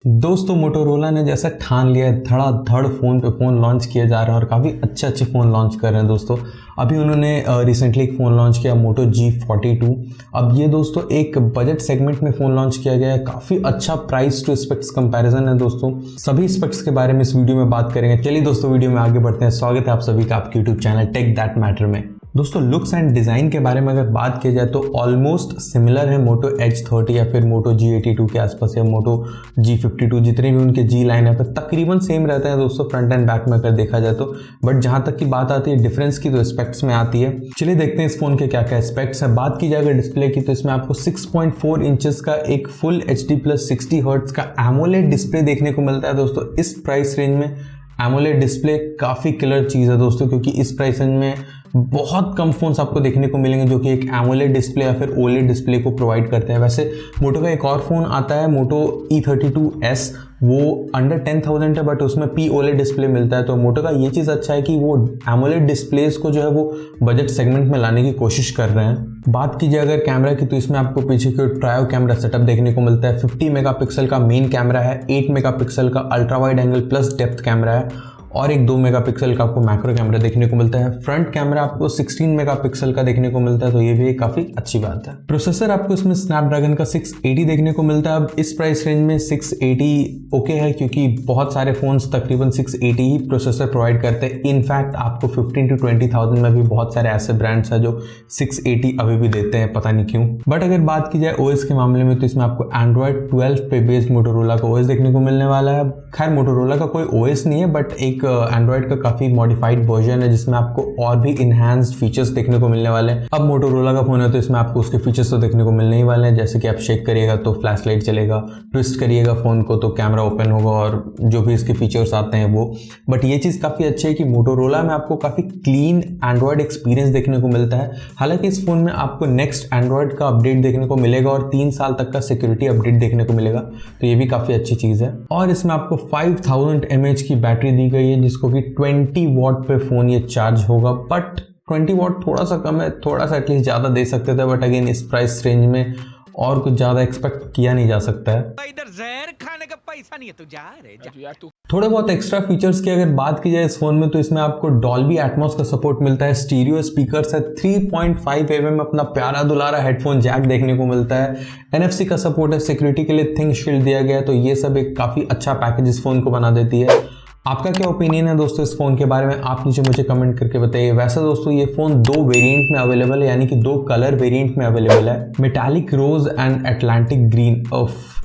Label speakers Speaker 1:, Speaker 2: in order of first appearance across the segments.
Speaker 1: दोस्तों मोटोरोला ने जैसा ठान लिया है धड़ाधड़ फ़ोन पे फ़ोन लॉन्च किए जा रहे हैं और काफ़ी अच्छे फ़ोन लॉन्च कर रहे हैं दोस्तों। अभी उन्होंने रिसेंटली एक फ़ोन लॉन्च किया मोटो G42। अब ये दोस्तों एक बजट सेगमेंट में फ़ोन लॉन्च किया गया है। काफ़ी अच्छा प्राइस टू स्पेक्स कंपैरिजन है दोस्तों। सभी स्पेक्स के बारे में इस वीडियो में बात करेंगे। चलिए दोस्तों वीडियो में आगे बढ़ते हैं। स्वागत है आप सभी का आपके YouTube channel Tech That Matter में। दोस्तों लुक्स एंड डिज़ाइन के बारे में अगर बात की जाए तो ऑलमोस्ट सिमिलर है मोटो H30 या फिर मोटो G82 के आसपास या मोटो G52, जितने भी उनके G लाइनअप है तकरीबन सेम रहते हैं दोस्तों फ्रंट एंड बैक में अगर देखा जाए तो। बट जहां तक की बात आती है डिफरेंस की तो स्पेक्स में आती है। चलिए देखते हैं इस फोन के क्या क्या स्पेक्स है। बात की जाए अगर डिस्प्ले की तो इसमें आपको 6.4 इंचेस का एक फुल HD प्लस 60 हर्ट्ज का एमोलेड डिस्प्ले देखने को मिलता है दोस्तों। इस प्राइस रेंज में एमोलेड डिस्प्ले काफ़ी किलर चीज़ है दोस्तों, क्योंकि इस प्राइस रेंज में बहुत कम फ़ोन्स आपको देखने को मिलेंगे जो कि एक एमोलेड डिस्प्ले या फिर ओलेड डिस्प्ले को प्रोवाइड करते हैं। वैसे मोटो का एक और फ़ोन आता है मोटो E32s, वो अंडर 10,000 है बट उसमें P OLED डिस्प्ले मिलता है। तो मोटो का ये चीज़ अच्छा है कि वो एमोलेड डिस्प्लेस को जो है वो बजट सेगमेंट में लाने की कोशिश कर रहे हैं। बात की जाए अगर कैमरा की तो इसमें आपको पीछे की ओर ट्रायो कैमरा सेटअप देखने को मिलता है। 50 मेगापिक्सल का मेन कैमरा है, 8 मेगापिक्सल का ultra wide angle plus depth camera है और एक 2 मेगापिक्सल का आपको मैक्रो कैमरा देखने को मिलता है। फ्रंट कैमरा आपको 16 मेगापिक्सल का देखने को मिलता है, तो ये भी एक काफ़ी अच्छी बात है। प्रोसेसर आपको इसमें स्नैपड्रैगन का 680 देखने को मिलता है। अब इस प्राइस रेंज में 680 ओके है, क्योंकि बहुत सारे फ़ोन्स तकरीबन 680 ही प्रोसेसर प्रोवाइड करते हैं। इनफैक्ट आपको 15 to 20,000 में भी बहुत सारे ऐसे ब्रांड्स हैं जो 680 अभी भी देते हैं, पता नहीं क्यों। बट अगर बात की जाए OS के मामले में तो इसमें आपको Android 12 पे बेस्ड मोटोरोला का OS देखने को मिलने वाला है। खैर मोटोरोला का कोई OS नहीं है बट एक एंड्रॉयड का काफ़ी मॉडिफाइड वर्जन है जिसमें आपको और भी इनहैंस्ड फीचर्स देखने को मिलने वाले हैं। अब मोटोरोला का फ़ोन है तो इसमें आपको उसके फीचर्स तो देखने को मिलने ही वाले हैं, जैसे कि आप शेक करिएगा तो फ्लैश लाइट चलेगा, ट्विस्ट करिएगा फ़ोन को तो कैमरा ओपन होगा और जो भी इसके फीचर्स आते हैं वो। बट ये चीज़ काफ़ी अच्छी है कि मोटोरोला में आपको काफ़ी क्लीन एंड्रॉयड एक्सपीरियंस देखने को मिलता है। हालांकि इस फ़ोन में आपको नेक्स्ट एंड्रॉयड का अपडेट देखने को मिलेगा और 3 साल तक का सिक्योरिटी अपडेट देखने को मिलेगा, तो ये भी काफ़ी अच्छी चीज़ है। और इसमें आपको 5000 mAh की बैटरी दी गई है जिसको कि 20 वॉट पे फ़ोन ये चार्ज होगा। बट 20 वॉट थोड़ा सा कम है, थोड़ा सा एटलीस्ट ज़्यादा दे सकते थे, बट अगेन इस प्राइस रेंज में और कुछ ज़्यादा एक्सपेक्ट किया नहीं जा सकता है।
Speaker 2: इधर जहर खाने का पैसा नहीं है, तू जा रे यार तू।
Speaker 1: थोड़े बहुत एक्स्ट्रा फीचर्स की अगर बात की जाए इस फोन में तो इसमें आपको डॉल्बी एटमॉस का सपोर्ट मिलता है, स्टीरियो स्पीकर्स है, 3.5 mm अपना प्यारा दुलारा हेडफोन जैक देखने को मिलता है, NFC का सपोर्ट है, सिक्योरिटी के लिए थिंक शील्ड दिया गया है। तो ये सब एक काफ़ी अच्छा पैकेज इस फोन को बना देती है। आपका क्या ओपिनियन है दोस्तों इस फ़ोन के बारे में, आप नीचे मुझे कमेंट करके बताइए। वैसे दोस्तों ये फ़ोन 2 वेरिएंट में अवेलेबल है, यानी कि 2 कलर वेरिएंट में अवेलेबल है, metallic rose and Atlantic green.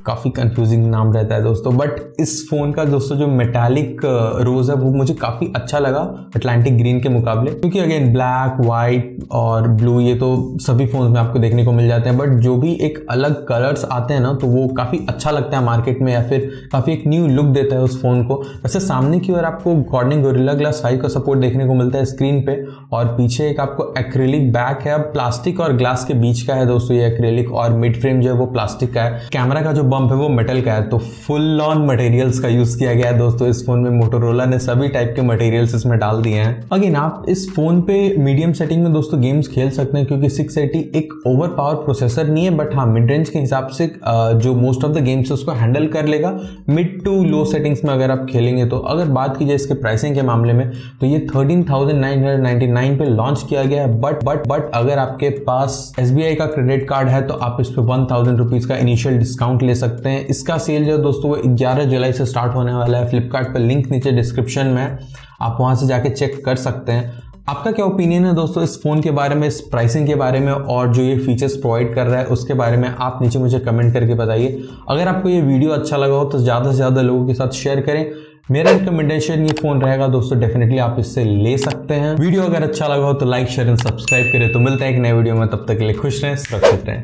Speaker 1: काफ़ी कंफ्यूजिंग नाम रहता है दोस्तों। बट इस फ़ोन का दोस्तों जो मेटालिक रोज है वो मुझे काफ़ी अच्छा लगा एटलांटिक ग्रीन के मुकाबले, क्योंकि अगेन ब्लैक, वाइट और ब्लू ये तो सभी फोन में आपको देखने को मिल जाते हैं, बट जो भी एक अलग कलर्स आते हैं ना तो वो काफ़ी अच्छा लगता है मार्केट में, या फिर काफ़ी एक न्यू लुक देता है उस फोन को। वैसे सामने की ओर आपको कॉर्निंग गोरिल्ला ग्लास 5 का सपोर्ट देखने को मिलता है स्क्रीन पे, और पीछे एक आपको एक्रेलिक बैक है, प्लास्टिक और ग्लास के बीच का है दोस्तों ये एक्रेलिक, और मिड फ्रेम जो है वो प्लास्टिक का है। कैमरा का जो बम्प है वो मेटल का है, तो फुल ऑन मटेरियल्स का यूज किया गया है दोस्तों इस फोन में। मोटोरोला ने सभी टाइप के मटेरियल्स इसमें डाल दिए हैं। अगेन आप इस फोन पे मीडियम सेटिंग में दोस्तों गेम्स खेल सकते हैं, क्योंकि 680 एक ओवर पावर प्रोसेसर नहीं है, बट हाँ मिड रेंज के हिसाब से जो मोस्ट ऑफ द गेम्स उसको हैंडल कर लेगा मिड टू लो सेटिंग्स में अगर आप खेलेंगे तो। अगर बात की जाए इसके प्राइसिंग के मामले में तो ये 13,999 पे लॉन्च किया गया है। बट अगर आपके पास SBI का क्रेडिट कार्ड है तो आप इस पे 1,000 रुपीज का इनिशियल डिस्काउंट ले सकते हैं। इसका सेल जो दोस्तों वो 11 जुलाई से स्टार्ट होने वाला है। फ्लिपकार्ट पर लिंक नीचे डिस्क्रिप्शन में, आप वहां से जाके चेक कर सकते हैं। आपका क्या ओपिनियन है दोस्तों इस फोन के बारे में, इस प्राइसिंग के बारे में और जो ये फीचर्स प्रोवाइड कर रहा है उसके बारे में, आप नीचे मुझे कमेंट करके बताइए। अगर आपको ये वीडियो अच्छा लगा हो तो ज़्यादा से ज़्यादा लोगों के साथ शेयर करें। मेरा रिकमेंडेशन ये फ़ोन रहेगा दोस्तों, डेफिनेटली आप इससे ले सकते हैं। वीडियो अगर अच्छा लगा हो तो लाइक, शेयर एंड सब्सक्राइब करें। तो मिलते हैं एक नए वीडियो में, तब तक के लिए खुश रहें, सुरक्षित रहें।